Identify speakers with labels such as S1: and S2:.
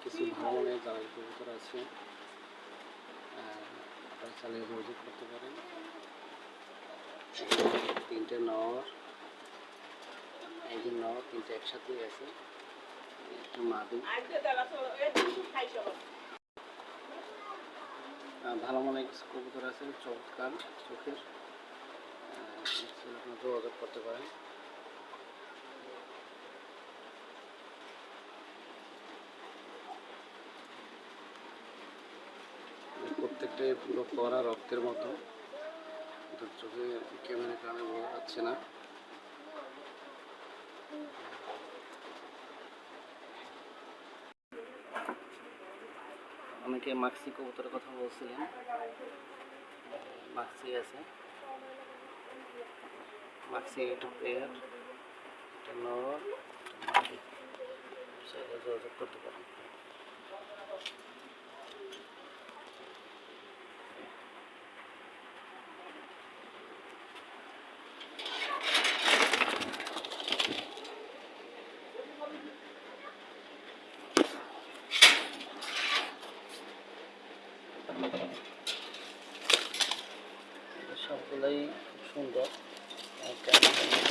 S1: কিছু ভালো মানের জাল কবুতর আছে, আপনারা চাইলে যোগাযোগ করতে পারেন। 3টে নর, এই যে নর 3টে একসাথেই আছে, একটা মাদি। ভালো মানের কিছু কবুতর আছে চমৎকার চোখের, আপনারা যোগাযোগ করতে পারেন। প্রত্যেকটাই পুরো কড়া রক্তের মতো, চোখে ক্যামেরা কারণে বোঝা যাচ্ছে না। অনেকে মাক্সি কবুতরের কথা বলছিলেন, মাক্সি আছে, মাক্সি একটা পেয়ার, একটা নর, মাদি, সেটা যোগাযোগ করতে পারেন। সবগুলোই খুব সুন্দর, কেমন